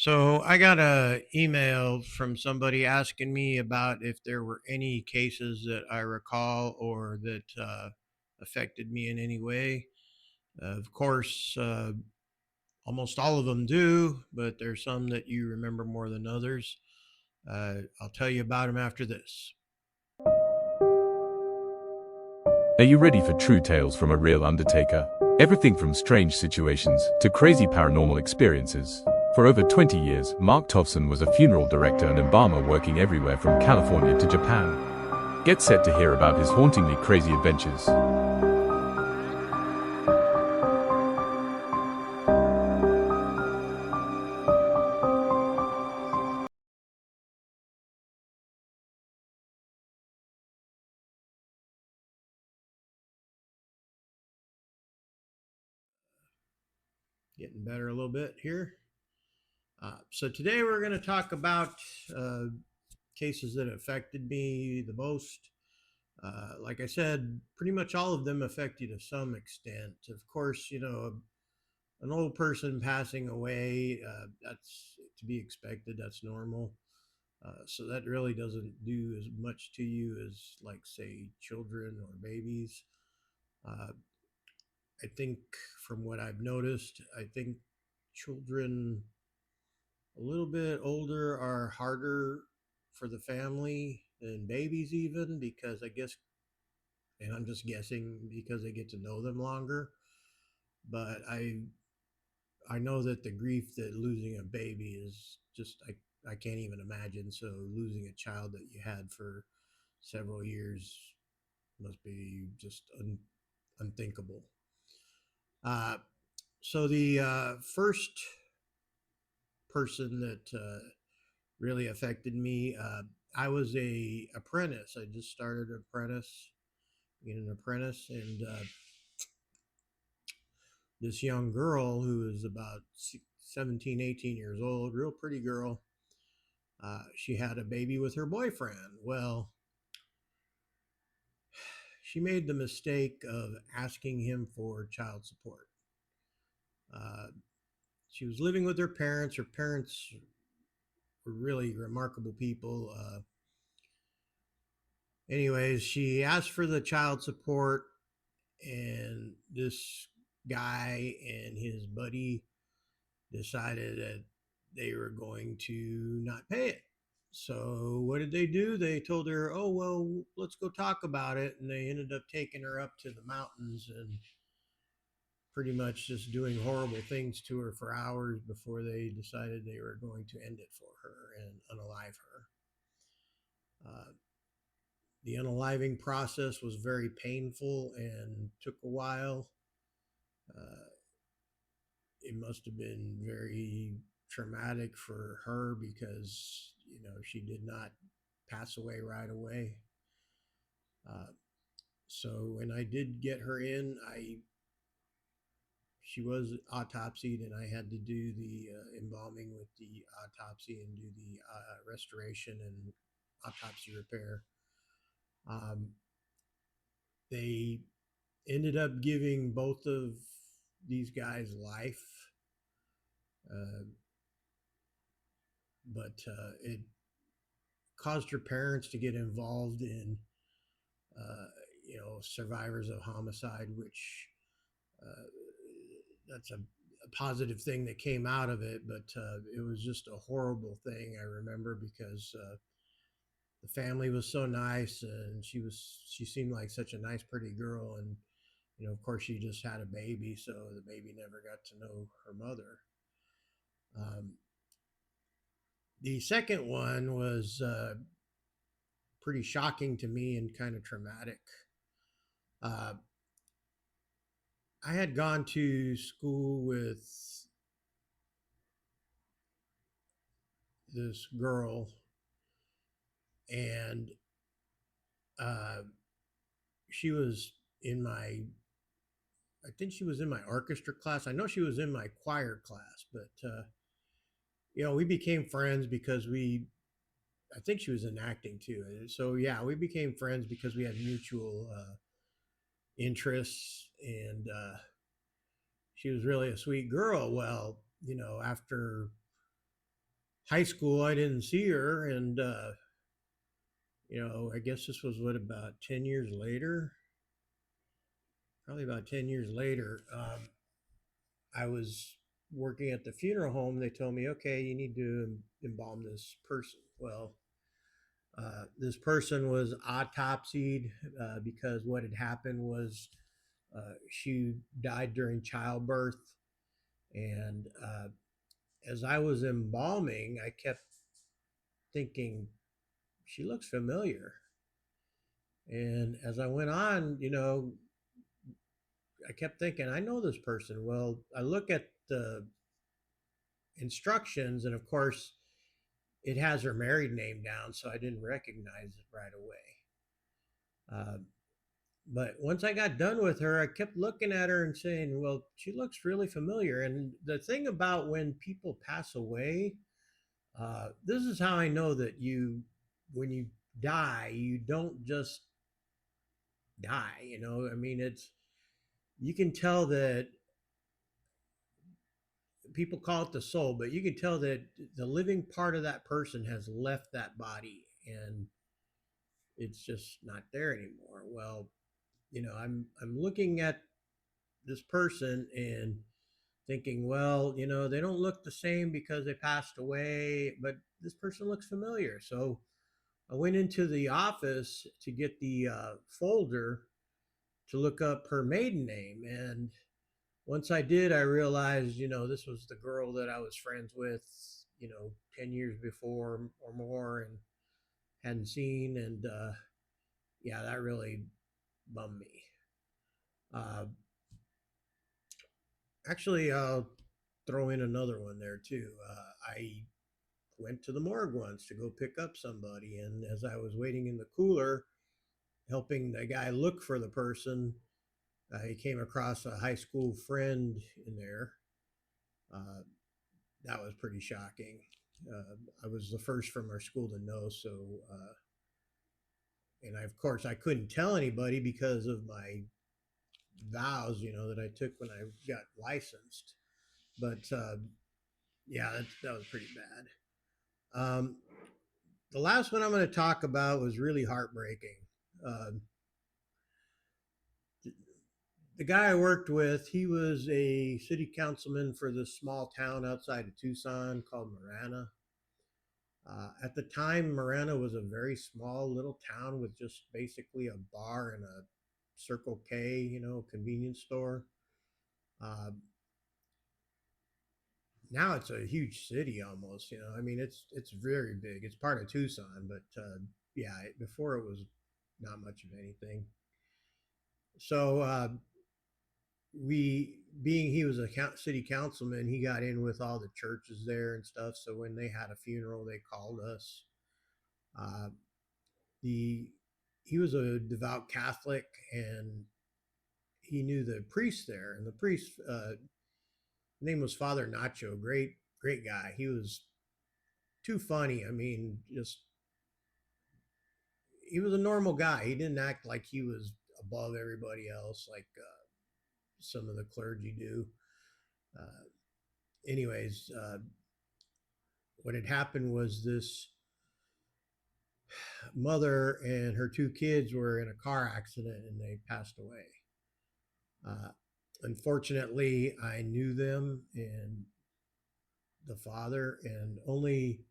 So I got a email from somebody asking me about if there were any cases that I recall or that affected me in any way. Of course, almost all of them do, but there's some that you remember more than others. I'll tell you about them after this. Are you ready for true tales from a real undertaker? Everything from strange situations to crazy paranormal experiences. For over 20 years, Mark Tofson was a funeral director and embalmer working everywhere from California to Japan. Get set to hear about his hauntingly crazy adventures. Getting better a little bit here. So today we're going to talk about uh, cases that affected me the most. Like I said, pretty much all of them affect you to some extent. Of course, an old person passing away, that's to be expected, that's normal. So that really doesn't do as much to you as, like, say, children or babies. Uh, I think from what I've noticed, I think children a little bit older are harder for the family than babies, even because I guess, and I'm just guessing, because they get to know them longer. But I know that the grief that losing a baby is just, I can't even imagine. So losing a child that you had for several years must be just unthinkable. Uh, so the first person that really affected me, I was a apprentice. I just started apprentice, being an apprentice, and this young girl who was about 17, 18 years old, real pretty girl. She had a baby with her boyfriend. Well, she made the mistake of asking him for child support. Uh, she was living with her parents. Her parents were really remarkable people. Anyways, she asked for the child support, and this guy and his buddy decided that they were going to not pay it. So what did they do? They told her, "Oh well, let's go talk about it." And they ended up taking her up to the mountains and pretty much just doing horrible things to her for hours before they decided they were going to end it for her and unalive her. The unaliving process was very painful and took a while. Uh, it must have been very traumatic for her because she did not pass away right away. Uh, so when I did get her in, I she was autopsied, and I had to do the embalming with the autopsy and do the restoration and autopsy repair. Um, they ended up giving both of these guys life, uh, but it caused her parents to get involved in, uh, survivors of homicide, which uh, that's a positive thing that came out of it. But it was just a horrible thing. I remember because the family was so nice, and she seemed like such a nice, pretty girl, and of course, she just had a baby, so the baby never got to know her mother. Um, the second one was pretty shocking to me and kind of traumatic. Uh, I had gone to school with this girl, and uh, she was in my, I think she was in my orchestra class. I know she was in my choir class, but we became friends because I think she was in acting too. So yeah, we became friends because we had mutual interests, and she was really a sweet girl. Well, after high school, I didn't see her, and I guess this was what, about 10 years later, probably about 10 years later. I was working at the funeral home. They told me, okay, you need to embalm this person. Well, this person was autopsied because what had happened was she died during childbirth. And as I was embalming, I kept thinking, she looks familiar. And as I went on, I kept thinking, I know this person. Well, I look at the instructions, and of course, it has her married name down, so I didn't recognize it right away. But once I got done with her, I kept looking at her and saying, well, she looks really familiar. And the thing about when people pass away, this is how I know that when you die, you don't just die. I mean, you can tell that people call it the soul, but you can tell that the living part of that person has left that body and it's just not there anymore. Well, I'm looking at this person and thinking, well, they don't look the same because they passed away, but this person looks familiar. So I went into the office to get the folder to look up her maiden name. And once I did, I realized, this was the girl that I was friends with, 10 years before or more, and hadn't seen. And yeah, that really bummed me. Uh, Actually, I'll throw in another one there too. I went to the morgue once to go pick up somebody, and as I was waiting in the cooler, helping the guy look for the person, he came across a high school friend in there. Uh, that was pretty shocking. I was the first from our school to know, so and of course I couldn't tell anybody because of my vows, that I took when I got licensed. But yeah, that was pretty bad. The last one I'm going to talk about was really heartbreaking. Uh, the guy I worked with, he was a city councilman for this small town outside of Tucson called Marana. At the time, Marana was a very small little town with just basically a bar and a Circle K, convenience store. Uh, Now it's a huge city almost. I mean, it's very big. It's part of Tucson, but yeah, before it was not much of anything. So being he was a city councilman, he got in with all the churches there and stuff. So when they had a funeral, they called us. Uh, the He was a devout Catholic, and he knew the priest there, and the priest name was Father Nacho. Great guy. He was too funny. I mean, just he was a normal guy. He didn't act like he was above everybody else like some of the clergy do. Uh, Anyways, what had happened was this mother and her two kids were in a car accident and they passed away. Uh, Unfortunately, I knew them and the father, and only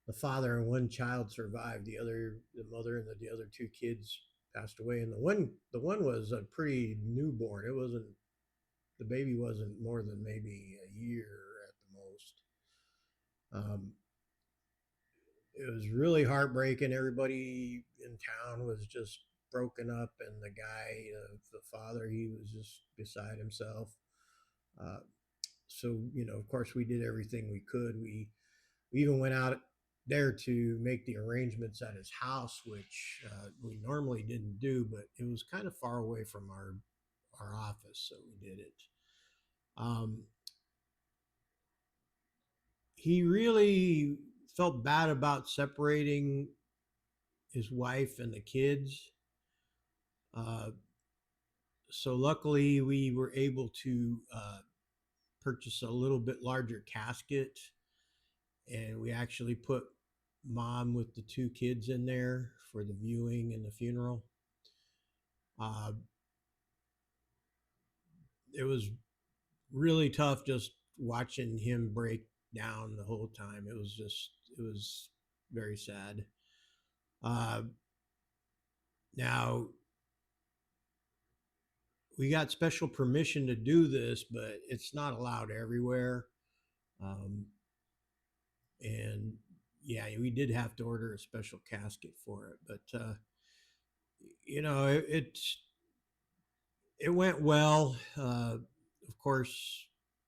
the father and one child survived. The mother and the other two kids passed away, and the one was a pretty newborn. It wasn't The baby wasn't more than maybe a year at the most. Um, it was really heartbreaking. Everybody in town was just broken up, and the guy, the father, he was just beside himself. Uh, so of course, we did everything we could. We even went out there to make the arrangements at his house, which we normally didn't do, but it was kind of far away from our office, so we did it. Um, he really felt bad about separating his wife and the kids. Uh, so luckily, we were able to purchase a little bit larger casket, and we actually put mom with the two kids in there for the viewing and the funeral. Uh, it was really tough just watching him break down the whole time. It was very sad. Uh, Now we got special permission to do this, but it's not allowed everywhere. Um, and yeah, we did have to order a special casket for it, but you know, it went well. Of course,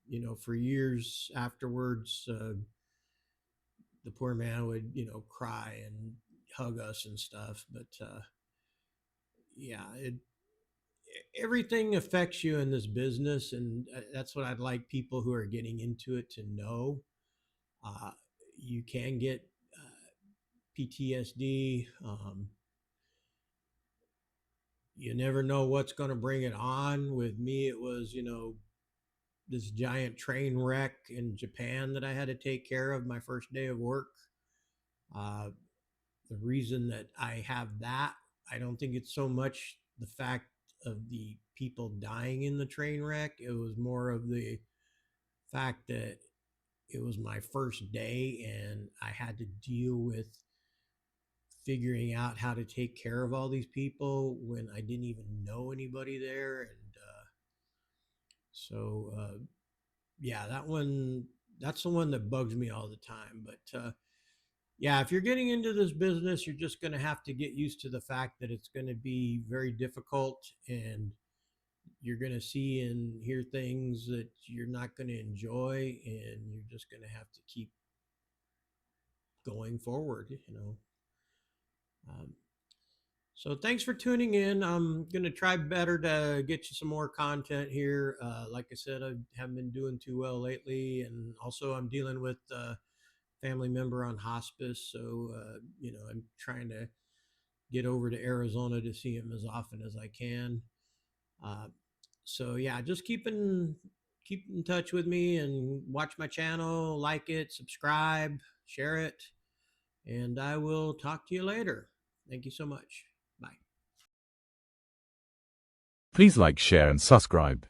you know, for years afterwards, the poor man would, you know, cry and hug us and stuff. But yeah, everything affects you in this business, and that's what I'd like people who are getting into it to know. Uh, you can get PTSD. You never know what's going to bring it on. With me, it was, you know, this giant train wreck in Japan that I had to take care of my first day of work. Uh, the reason that I have that, I don't think it's so much the fact of the people dying in the train wreck. It was more of the fact that it was my first day and I had to deal with figuring out how to take care of all these people when I didn't even know anybody there. And so, yeah, that's the one that bugs me all the time. But yeah, if you're getting into this business, you're just going to have to get used to the fact that it's going to be very difficult, and you're going to see and hear things that you're not going to enjoy, and you're just going to have to keep going forward, you know. Um, so thanks for tuning in. I'm going to try better to get you some more content here. Like I said, I haven't been doing too well lately, and also I'm dealing with family member on hospice. So, you know, I'm trying to get over to Arizona to see him as often as I can. Uh, so yeah, just keep in touch with me and watch my channel, like it, subscribe, share it, and I will talk to you later. Thank you so much. Bye. Please like, share, and subscribe.